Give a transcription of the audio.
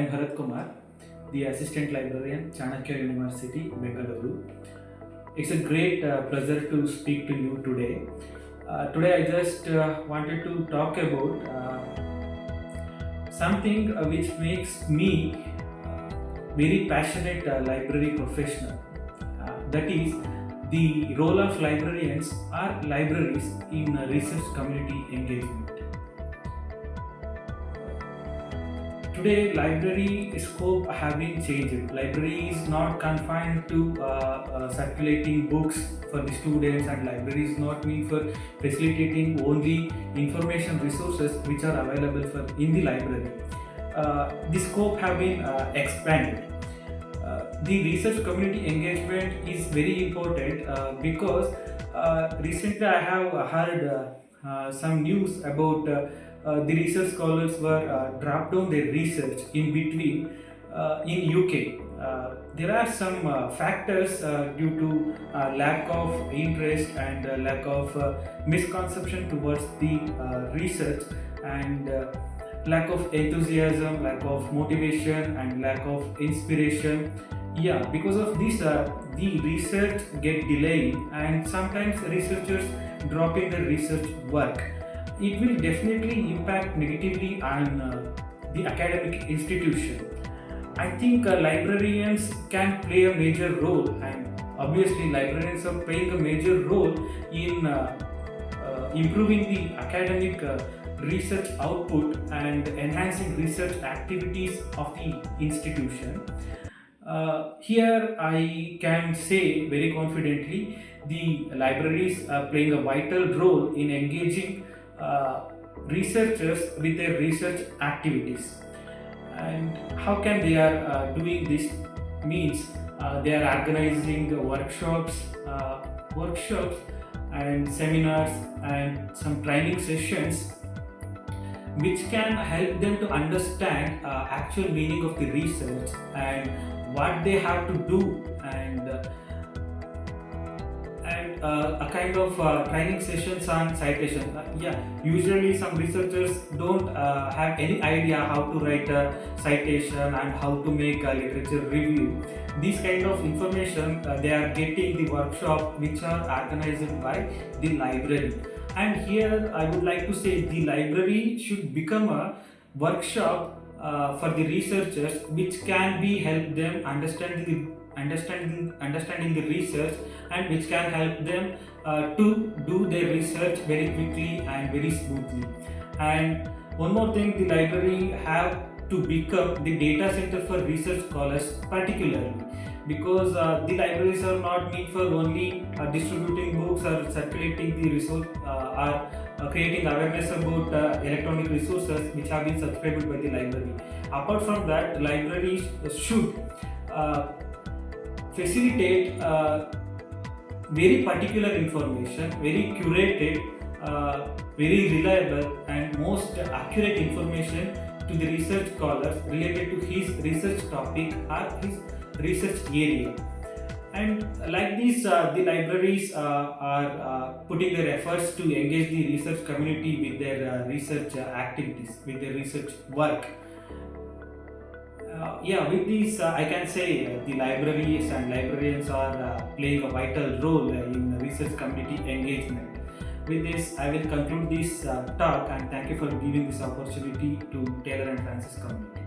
am Bharath Kumar, the Assistant Librarian, Chanakya University, Bengaluru. It's a great pleasure to speak to you today. Today I just wanted to talk about something which makes me very passionate library professional. That is the role of librarians or libraries in research community engagement. Today, library scope have been changed. Library is not confined to circulating books for the students, and library is not meant for facilitating only information resources which are available in the library. The scope have been expanded. The research community engagement is very important because recently I have heard some news about the research scholars were dropped down their research in between in UK. There are some factors due to lack of interest and lack of misconception towards the research, and lack of enthusiasm, lack of motivation, and lack of inspiration. Yeah, because of this, the research get delayed, and sometimes researchers drop in the research work. It will definitely impact negatively on the academic institution. I think librarians can play a major role, and obviously librarians are playing a major role in improving the academic research output and enhancing research activities of the institution. Here I can say very confidently the libraries are playing a vital role in engaging researchers with their research activities. And how can they are doing this means they are organizing workshops and seminars and some training sessions which can help them to understand actual meaning of the research and what they have to do, and a kind of training sessions on citation. Usually some researchers don't have any idea how to write a citation and how to make a literature review. This kind of information they are getting the workshop which are organized by the library. And here I would like to say the library should become a workshop for the researchers, which can be help them understanding the research, and which can help them to do their research very quickly and very smoothly. And one more thing, the library have to become the data center for research scholars particularly, because the libraries are not meant for only distributing books or circulating the resource or creating awareness about electronic resources which have been subscribed by the library. Apart from that, libraries should facilitate very particular information, very curated, very reliable and most accurate information to the research scholars related to his research topic or his research area. And like this, the libraries are putting their efforts to engage the research community with their research activities, with their research work. With this, I can say the libraries and librarians are playing a vital role in research community engagement. With this, I will conclude this talk, and thank you for giving this opportunity to Taylor and Francis community.